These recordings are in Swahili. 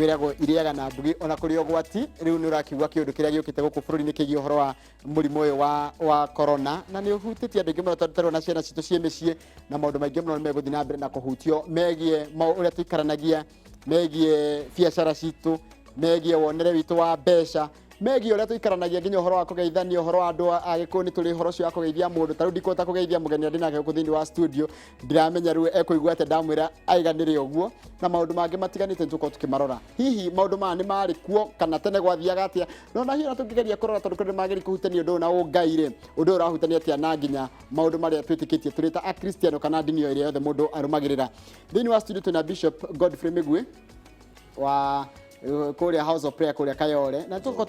kwiragwo iriaga na mbugi ona kuri ogwati riu ni urakiugwa kiundu kiria giukite guku bururi-ini kigie uhoro wa murimu uyu wa corona na ni uhutitie andu ingi muno tondu na ciana citu cie micii na maundu maingi muno meguthii na mbere na kuhutio megie uria tuikaranagia megie biacara citu megie wonere witu wa mbeca megie uria tuikaranagia nginya uhoro wa kugeithania uhoro wa andu agikuyu ni turi uhoro ucio wa kugeithia mundu taru ndikota kugeithia mugeni ndina guku thiini wa studio ndiramenya riu ekuigua ate ndamwira aiganire uguo na maundu mangi matiganite tuko tukimarora hihi maundu ma ni mari kuo kana tene gwathiaga atia no na hiyo tungigeria kurora tondu kuri mageri kuhutania undu na ungaire undu urahutania atia na nginya maundu maria twitikitie turita a Christiano kana dini iria yothe mundu arumagirira thiini wa studio tuna Bishop Godfrey Migwi wa kuria house of prayer kuria Kayole na tuko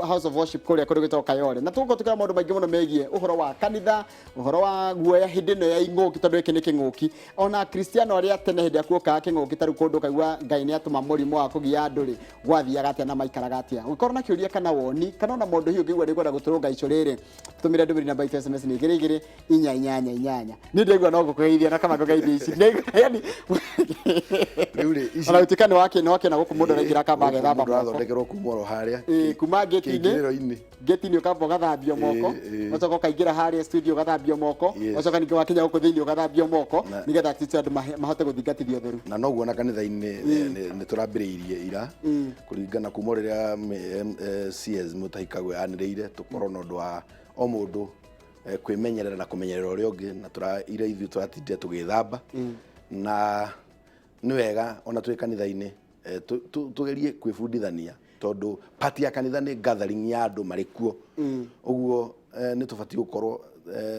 house of worship kuria kuri Kayole na tuko tukira maundu maingi muno megie uhoro wa kanitha uhoro wa Guoya hindi no ya inguki tondu iki ni kinguki ona Christiano aria tene hindi akuoka kinguki taru kundu kaigua Ngai ni atuma murimo wa kugia anduri gwathiaga atia na maikaraga atia ukorwo na kiuria kana woni kana ona mundu hiyo ngigwa ndigwenda guturunga ico riri tumire ndumiri namba itu SMS ni 2288 ni ndigwa no gukugeithia na kama gugeithia ici yani ona utikani wake na guku mundu regira kamba gethamba mundu athondekerwo kumoro haria kuma geti-ini ukamba gathambio moko ucoka ukaingira haria studio gathambio moko ucoka ningi wakinya guku thiini ugathambio moko nigetha tisi andu mahote guthingatithio theru na noguo na kanitha-ini ni turambiriirie ira kuringana kuma riria CS mutahikagwe aniriire tukorwo na undu wa o mundu kwimenyerera na kumenyerera uria ungi na ira ithu turatindire tugithamba na ni wega ona twi kanitha-ini tugerie kwifundithania tondu party ya kanitha ni gathering ya andu marikuo uguo ni tubati gukorwo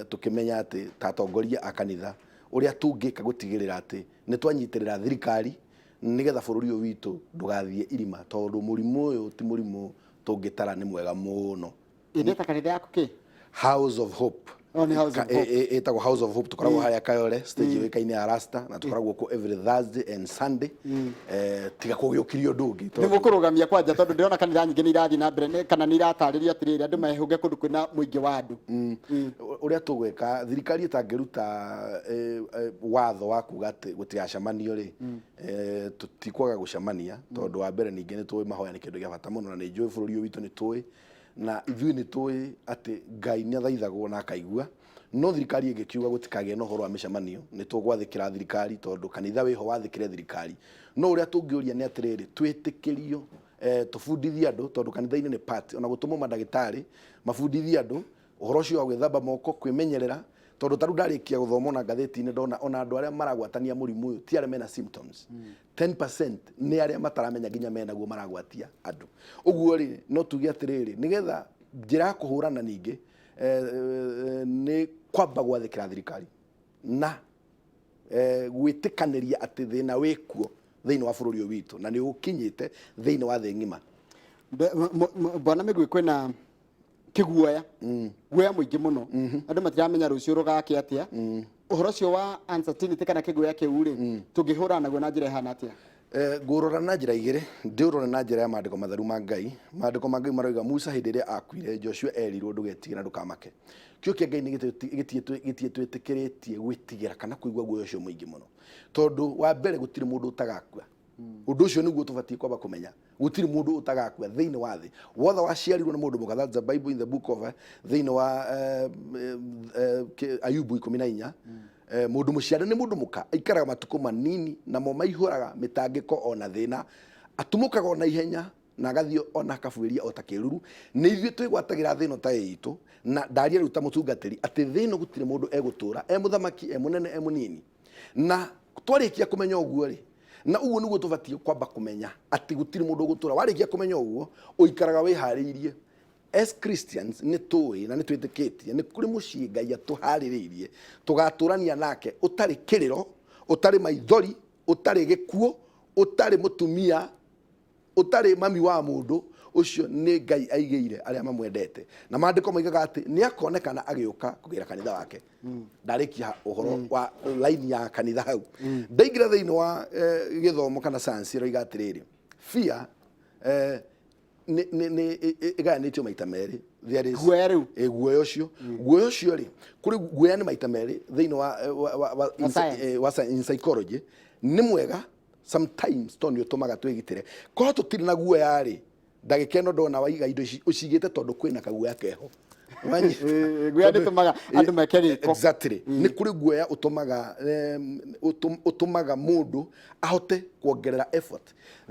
tukimenya ati tatongoria a kanitha uria tungika gutigirira ati ni twanyitirira thirikari nigetha bururi uyu witu ndugathie irima tondu murimu uyu ti murimu tungitara ni mwega muno indeta kanitha yaku ki House of Hope etagwo House of Hope tukoragwo haria Kayole stage wikaine ya Rasta na tukoragwo ku every Thursday and Sunday tiga kugiukirio ndungi ni mukurugamia kwanja tondu ndirona kanitha nyingi ni irathi na mbere kana ni irataririo atiriri andu mehunge kundu kwina muingi wa andu uria tugweka thirikari itangiruta watho wa kuga ati gutigacamanio ri tutikwaga gucamania tondu wa mbere ningi ni tuwi mahoya ni kindu gia bata muno na ni njui bururi witu ni tuwi na ithui ni tuwi ati Ngai ni athaithagwo na akaigua no thirikari ingikiuga gutikagĩa na uhoro wa micemanio ni tugwathikira thirikari tondu kanitha wiho wathikire thirikari no uria tungiuria ni atiriri twitikirio tufundithia andu tondu kanitha-ini ni party ona gutumwo mandagitari mafundithia andu uhoro ucio wa gwithamba moko kwimenyerera tondu taru ndarikia guthoma na ngatheti-ini ndona ona andu aria maragwatania murimu uyu ti aria mena symptoms 10% ni aria mataramenya nginya menaguo maragwatia andu uguo ri no tuge atiriri nigetha njira kuhurana ningi ni kwamba gwathikira thirikari na gwitikaniria ati thina wikuo thiini wa bururi uyu witu na ni ukinyite thiini wa thi ngima bwana Migwi kwina kiguoya guoya muingi muno andu matiramenya rucio rugake atia uhoro cio wa uncertainty kana kiguoya kiu ri tungihura naguo na njira ihana atia ngurora na njira igiri ndiurora na njira ya maandiko matheru ma Ngai maroiga Musa hindi iria akuire Joshua erirwo ndugetigire ndukamake kio kia Ngai ni gitie twitikiretie gwitigira kana kuigua guoya ucio muingi muno tondu wa mbere gutiri mundu utagakua undu ucio niguo tubatie kwamba kumenya gutiri mundu utagakua thiini wa thi wothe waciarirwo ni mundu mukatha the Bible in the book of thiini wa Ayubu 14 mundu muciare ni mundu muka aikaraga matuko manini na mo maihuraga mitangiko ona thina atumukaga ona ihenya na gathio ona kafuiria otakiruru ni ithuĩ twigwatagira thino ta yitu na ndaria ruta mutungatiri ati thino gutire mundu egutura muthamaki munene munini na twarikia kumenya uguo ri na uguo niguo tubatie kwamba kumenya ati gutire mundu gutura warikia kumenya uguo uikaraga wihariirie as Christians ni tuwi na ni twitikitie ni kuri mucii Ngai atuhaririirie tugaturania nake utari kiriro utari maithori utari gikuo utari mutumia utari mami wa mundu ucio ni Ngai aigeire aria mamwendete na maandiko maigaga ati ni akonekana agiuka kugira kanitha wake ndarikia uhoro wa line ya kanitha hau ndaigira thiini wa githomo kana science roiga atiriri fear ni iganitio maita meri there is guoya ucio ri kuri guoya ni maita meri thiini wa in psychology ni mwega sometimes to nĩ ũtũmaga twĩgitĩre korwo tũtirĩ na guoya rĩ ndagĩka ĩno ndona waiga indo ici ũcigĩte tondũ kwĩna kaguoya keho guoya ndĩtũmaga andũ meke gĩko exactly nĩ kũrĩ guoya ũtũmaga mũndũ ahote kuongerera effort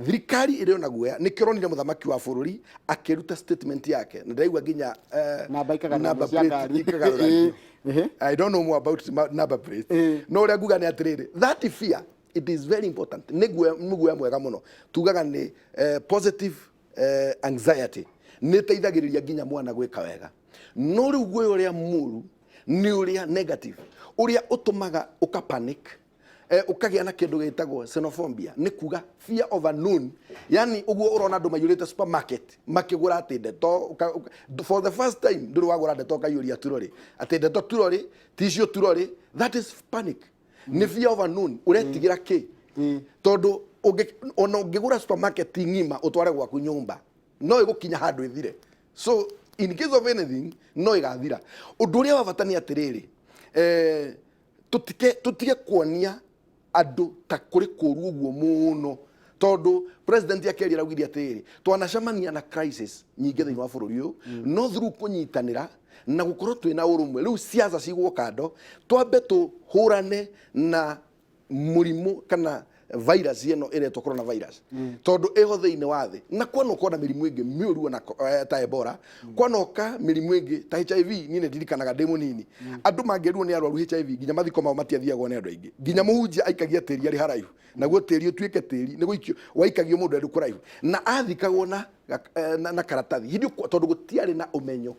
thirikari ĩrĩ na guoya nĩ kĩronire mũthamaki wa bũrũri akĩruta statement yake na ndaigua nginya namba ikagarũragio I don't know more about number plate no ũrĩa nguga nĩ atĩrĩrĩ that fear it is very important nĩ guoya mwega mũno tugaga nĩ positive anxiety nĩ teithagĩrĩria nginya mwana gwĩka wega no rĩu guoya ũrĩa mũru nĩ ũrĩa negative ũrĩa ũtũmaga ũka panic ukagĩa na kĩndũ gĩtagwo xenophobia nĩ kuga fear of unknown yani ũguo ũrona andũ maiyũrĩte supermarket makĩgũra atĩ ndeto for the first time ndũrĩ wagũra ndeto kaiyũria turori atĩ ndeto turori ticio turori that is panic nĩ fear of unknown ũretigĩra kĩ tondũ ona ũngĩgũra supermarket ng'ima ũtware gwaku nyũmba no ĩgũkinya handũ ĩthire so in case of anything no ĩgathira ũndũ ũrĩa wa bata nĩ atĩrĩrĩ tutige kuonia andũ ta kũrĩ kũru ũguo mũno tondũ president akerira augire atĩrĩ twanacemania na crisis nyingĩ thĩinĩ wa bũrũri ũyũ no through kũnyitanĩra na gũkorwo twĩna ũrũmwe rĩu siasa cigwo kando twambe tũhũrane na mũrimũ kana virus ĩno ĩretwo coronavirus tondũ ĩho thĩinĩ wa thĩ na kwanoka na mĩrimũ ĩngĩ mĩũru na ta Ebola kwanoka mĩrimũ ĩngĩ ta HIV niĩ nĩ ndirikanaga ndĩ mũnini andũ mangĩrwo nĩ arwaru HIV nginya mathiko mao matiathiagwo nĩ andũ aingĩ nginya mũhunjia aikagia tĩri arĩ haraihu naguo tĩri ũtuĩke tĩri nĩ gũikio waikagio mũndũ arĩ kũraihu na athikagwo na karatathi hindi tondũ gũtiarĩ na ũmenyo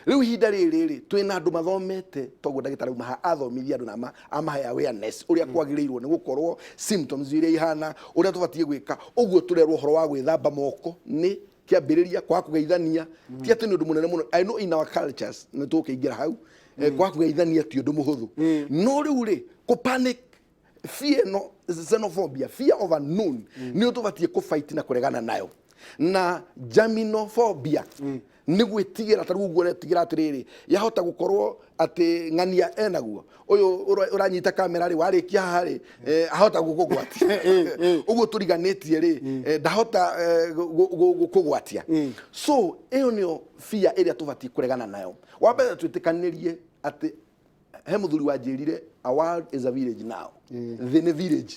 rĩu ihinda rĩrĩ twĩna andũ mathomete toguo ndagĩtarĩ maha athomithia andũ na amahe awareness ũrĩa kwagĩrĩirwo nĩ gũkorwo symptoms iria ihana ũrĩa tũbatie gwĩka ũguo tũrerwo ũhoro wa gwĩthamba moko nĩ kĩambĩrĩria kwa kũgeithania ti atĩ nĩ ũndũ mũnene mũno I know in our cultures nĩ tũkĩingĩra hau kwa kũgeithania ti ũndũ mũhũthũ no rĩu rĩ kũpanic fear no xenophobia fear of unknown nĩ tũbatie kũfight na kũregana nayo na germinophobia nĩ gwĩtigĩra ta rĩu ũretigĩra atĩrĩrĩ yahota gũkorwo atĩ ng'ania enaguo ũyũ ũranyita kamera rĩ warĩkia haha rĩ ahota gũkũgwatia ũguo tũriganĩtie rĩ ndahota gũkũgwatia so ĩyo nĩyo fear ĩrĩa tũbatie kũregana nayo wambere twĩtĩkanĩrie atĩ he mũthuri wanjĩrire a world is a village now thĩ nĩ village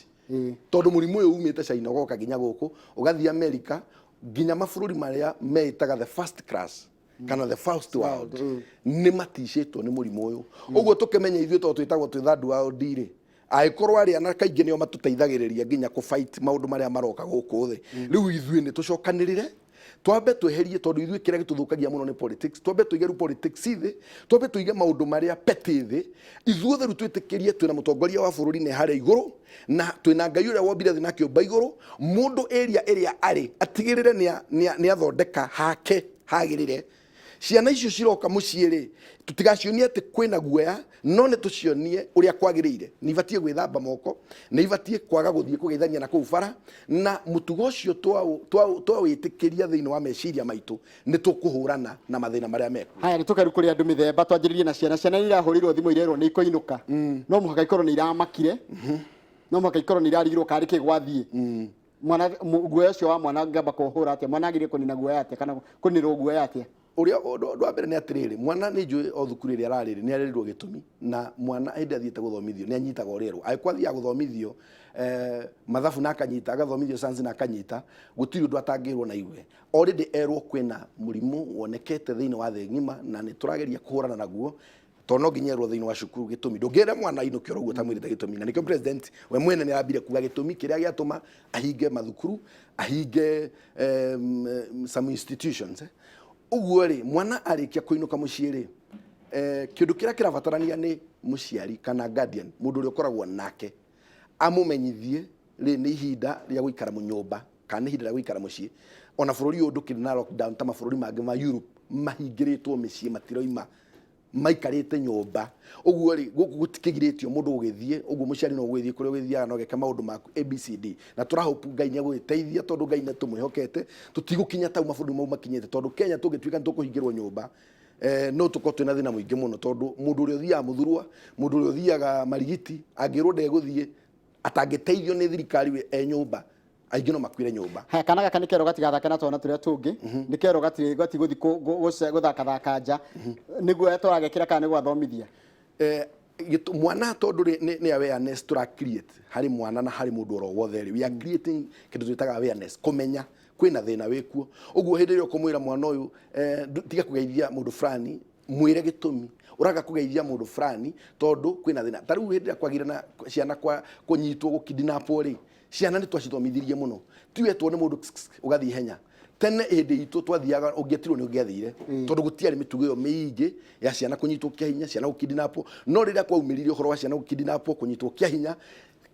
tondũ mũrimũ ũyũ umĩte China ũgoka nginya gũkũ ũgathiĩ America nginya mabũrũri marĩa meitaga the first class kana the first world nĩ maticĩtwo nĩ mũrimũ ũyũ ũguo tũkĩmenya ithuĩ tondũ twĩtagwo twĩ third world rĩ angĩkorwo arĩa na kaingĩ nĩo matũteithagĩrĩria nginya kũfight maũndũ marĩa maroka gũkũ thĩ rĩu ithuĩ nĩ tũcokanĩrĩre twambe tweherie tondũ ithuĩ kĩrĩa gĩtũthũkagia mũno nĩ politics twambe tuige rĩu politics thĩ twambe tuige maũndũ marĩa petty thĩ ithuothe rĩu twĩtĩkĩrie twĩna mũtongoria wa bũrũri nĩ harĩa igũrũ na twĩna Ngai ũrĩa wombire thĩ na kĩũmba igũrũ mũndũ area ĩrĩa arĩ atigĩrĩre nĩ athondeka hake hagĩrĩre ciana icio ciroka mũciĩ rĩ tutigacionie atĩ kwĩna guoya no nĩ tũcionie ũrĩa kwagĩrĩire nĩ ibatie gwĩthamba moko nĩ ibatie kwaga gũthiĩ kũgeithania na kũu bara na mũtugo ũcio twawĩtĩkĩria thĩinĩ wa meciria maitũ nĩ tũkũhũrana na mathĩna marĩa meko haya nĩ tũkeru kũrĩ andũ mĩthemba twanjĩrĩrie na ciana nĩ irahũrĩrwo thimũ irerwo nĩ ikũinũka no mũhaka ikorwo nĩ iramakire no mũhaka ikorwo nĩ irarigirwo karĩ kĩ gwathiĩ mwana guoya ũcio wa mwana ngamba kũhũra atĩa mwana agĩrĩire kũnina guoya atĩa kana kũnĩrwo guoya atĩa ũrĩa ũndũ wa mbere nĩ atĩrĩrĩ mwana nĩ njũĩ o thukuru ĩrĩa ararĩrĩ nĩ arerĩrwo gĩtũmi na mwana hĩndĩ athiĩte gũthomithio nĩ anyitaga ũrerwo angĩkorwo athiaga gũthomithio mathabu na akanyita agathomithio science na akanyita gũtirĩ ũndũ atangĩrwo na iwe already erwo kwĩna mũrimũ wonekete thĩinĩ wa thĩ ng'ima na nĩ tũrageria kũhũrana naguo tondũ no nginya erwo thĩinĩ wa cukuru gĩtũmi ndũngĩra mwana ainũkio ũguo tamwĩrĩte gĩtũmi na nĩkĩo president we mwene nĩ arambire kuga gĩtũmi kĩrĩa gĩatũma ahinge mathukuru ahinge some institutions uguo rĩ mwana arĩkia kũinũka mũciĩ rĩ kĩndũ kĩrĩa kĩrabatarania nĩ mũciari kana guardian mũndũ ũrĩa ũkoragwo nake amũmenyithie rĩ nĩ ihinda rĩa gũikara mũnyũmba kana ihinda rĩa gũikara mũciĩ ona bũrũri ũyũ ndũkĩrĩ na lockdown ta mabũrũri mangĩ ma Europe mahingĩrĩtwo mĩciĩ matiroima maikarĩte nyũmba ũguo rĩ gũkũ gũtikĩgirĩtio mũndũ gũgĩthiĩ ũguo mũciari no gũgĩthiĩ kũrĩa ũgĩthiaga no geka maũndũ maku ABCD na tũrahope Ngai nĩ agũgĩteithia tondũ Ngai nĩ tũmwĩhokete tũtigũkinya tau mabũrũri mau makinyĩte tondũ Kenya tũgĩtuĩka nĩ tũkũhingĩrwo nyũmba no tũkorwo twĩna thĩna mũingĩ mũno tondũ mũndũ ũrĩa ũthiaga mũthurwa mũndũ ũrĩa ũthiaga marigiti angĩrwo ndegũthiĩ atangĩteithio nĩ thirikari we nyũmba aingĩ no makwire nyũmba. Ha kana gaka nĩ kero gatigathaka na twana tũrĩa tũngĩ nĩ kero gati gũthi gũthaka nja nĩguo tũragekĩra kana nĩ gwathomithia mwana tondu ni awareness tura create hari mwana na hari mundu oro wothe we are creating kindu twitaga awareness kumenya kwina thina wikuo uguo hindi rio kumwira mwana uyu tiga kugeithia mundu fulani mwire gitumi uraga kugeithia mundu fulani tondu kwina thina tariu hindi ya kwagira na ciana kwa kunyitwo gukidinapo ri ciana ni twacithomithirie muno tiwe tuone mundu ugathi henya tene hindi itu twathiaga ungetirwo ni ungiathire tondu gutiari mitugo yo miingi ya ciana kunyitwo kia hinya ciana gukidinapo no riria kwaumirire uhoro wa ciana gukidinapo kunyitwo kia hinya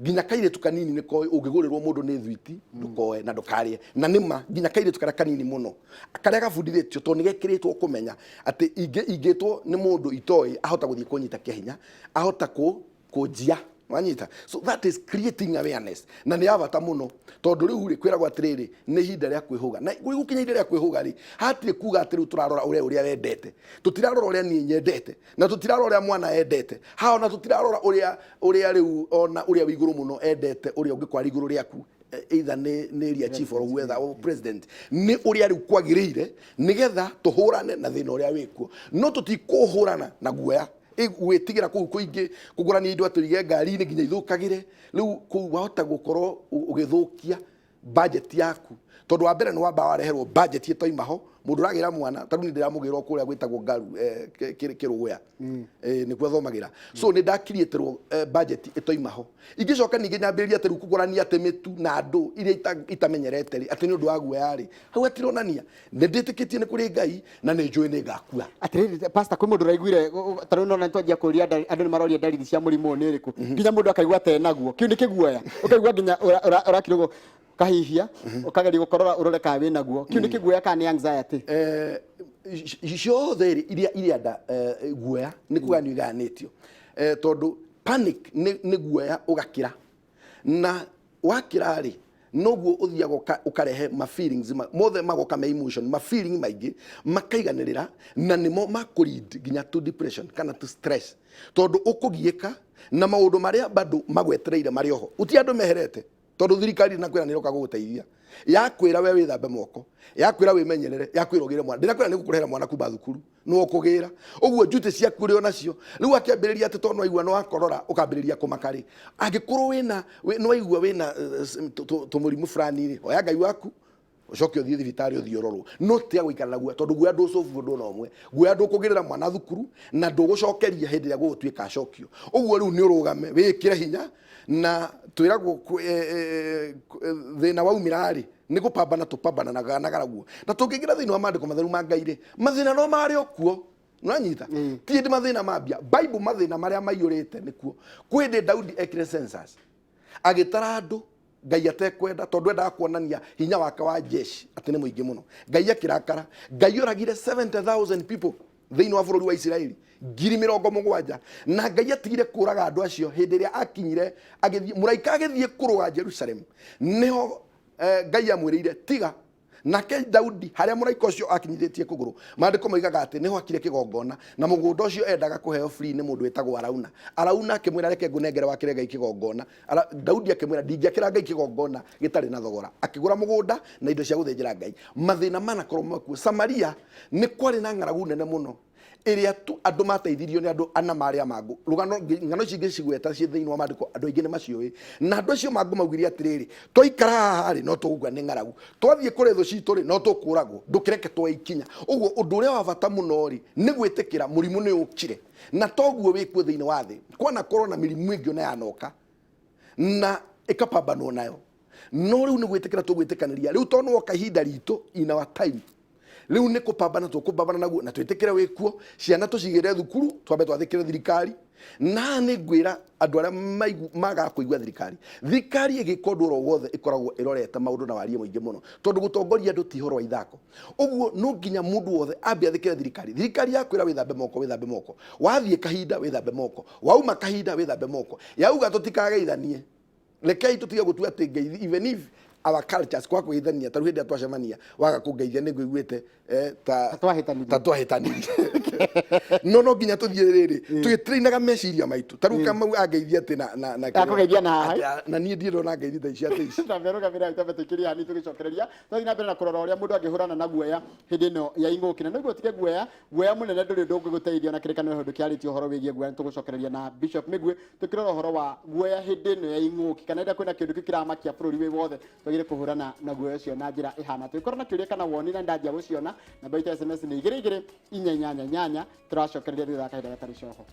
ginya kaire tukanini ni ko ungigorirwo mundu ni thwiti ndukoe na ndukarie na nima ginya kaire tukara kanini muno akaria gabundithitio to nigekiritwo kumenya ati ingitwo ni mundu itoi ahota guthie kunyita kia hinya ahota kujia wanyita so that is creating awareness na ni abata muno tondu riu ri kwiragwo atiriri ni hinda ria kwihuga na gukinya hinda ria kwihuga ri hatire kuga ati riu turarora uria wendete tutirarora uria ni nyendete na tutirarora uria mwana endete ha na tutirarora uria riu ona uria wiguru muno endete uria ungikwari iguru riaku either ni ria chief or whether or president ni uria riu kwagirire nigetha tuhurane na thina uria wikuo no tutikuhurana na guoya gwitigira ku kuingi kugurania indo aturige ngari ni nginya ithukagire riu ku wahota gukorwo ugithukia budget yaku tondu wa mbere ni wamba wareherwo budget itoimaho mundu ragira mwana taru ni ndiramugirwo kuria gwitagwo ngaru kirugoya ni kwa thomagira so ni ndakirieterwo budget itoimaho ingicoka ningi nyambiriria ati kugurania ati mitu na andu iria itamenyerete ati ni undu wa guoya ri hau atironania ni nditikitie ni kuri ngai na ni njui ni ngakua atiriri pastor kwi mundu raiguire taru no na twajia kuria andu ni maroria dalili cia murimu ni riku nginya mundu akaigua te naguo kiu ni kiguoya ukaigua nginya urakirwo kahihia ukageria gukorora urore ka wina guo kiu ni kiguoya ka ni anxiety ciothe iria nda guoya ni kuganio iganitio tondu panic ni guoya ugakira na wakira ri noguo uthiaga ukarehe ma feelings mothe magoka ma emotion ma feeling maingi makaiganirira na nimo makulead ginya to depression kana to stress tondu ukugieka na maundu maria bado magwetereire mari oho uti andu meherete tondu thirikari na kwira niroka guguteithia yakwira we withambe moko yakwira wimenyerere yakwira ugire mwana ndirakwira nigukurehera mwana kuba thukuru no kugira uguo njute ciaku ri onacio riu akiambiriria ati tono aigua no akorora ukambiriria kumakari angikorwo wina no aigua wina tumurimu fulani ri oya ngai waku ucoke uthie thibitari uthie urorwo no tia guikara naguo tondu guoya nducofu ndu no mwe guoya ndukugirira mwana thukuru na ndugucokeria hindi ya gugutwika acokio uguo riu ni urugame wikire hinya na twiragwo thina waumirari ni gupambana tupambana na ganaguo na tungigira thina wa mandiko matheru ma Ngai mathina no mari okuo nanyita ti ndi mathina mambia bible mathina maria maiyurite nikuo kwende Daudi ekire census agitara andu Ngai atekwenda tondu enda kuonania hinya wake wa jeshi ati ni muingi muno Ngai akirakara Ngai uragire 70,000 people thini wa bururi wa Israeli 70,000 na Ngai atigire kuraga andu acio hindi iria akinyire agithie muraika agithie kuruga Jerusalem niho Ngai amwirire tiga nake Daudi haria muraika ucio akinyithitie kuguru mandiko moigaga ati niho akire kigongona na mugunda ucio endaga kuheo free ni mundu wetagwo Arauna akimwira reke ngunengere wakire Ngai kigongona Daudi akimwira ndingiakira Ngai kigongona gitari na thogora akigura mugunda na indo cia guthenjera Ngai mathina mana korwo ku Samaria ni kwari na ng'aragu nene muno iria tu andu mateithirio ni andu ana maria magu rugano ngano cingi cigweta cie thiini wa mandiko andu aingi ni macioi na andu acio magu maugiri atiriri twaikara haha ri no tugugwa ni ng'aragu twathie kuri thu citu ri no tukuragwo ndukireke twaikinya uguo undu uria wa bata muno ri ni gwitikira murimu ni ukire na toguo wikuo thiini wa thi kwana korona mirimu ingi ona yanoka na ikapambanwo nayo no riu ni gwitikira tugwitikaniria riu tono woka ihinda ritu in our time riu ni kupambana tukupambana naguo na twitikire wikuo ciana tucigire thukuru twambe twathikire thirikari na ni ngwira andu aria maga kuigua thirikari igikondu ro wothe ikoragwo irorete maundu na warie muingi muno tondu gutongoria andu ti horo wa ithako uguo no nginya mundu wothe ambe athikire thirikari yakwira withambe moko wathie kahinda withambe moko wauma kahinda withambe moko yauga tutikageithanie rekei tutige gutua ati ngeithi even if our cultures kwa kuithania taru hindi atwacemania waga kungeithia ni nguiguite ta twahitanirie no nginya tuthie riri tugitrainaga meciria maitu taru kama angeithia ati na Akugeithia na haha. na nie ndirona ngeithi ta icio ati na meruga mira itabetekiria hani tugicokereria twathi na mbere na kurora uria mundu angihurana na guoya hindi no ya ingukina niguo tige guoya munene nduri ndungu guteithia na kirekano hundu kiaritio horo wigie guoya tugucokereria na Bishop Migwi tukirora horo wa guoya hindi no ya inguki kana ida kwina kindu kikiramakia bururi wi wothe twagire kuhurana na guoya ucio na njira ihana tukorana kiuria kana woni na ndanjia guciona na baita SMS ni 22 inyanya turacokereria thutha kahinda gatari coho.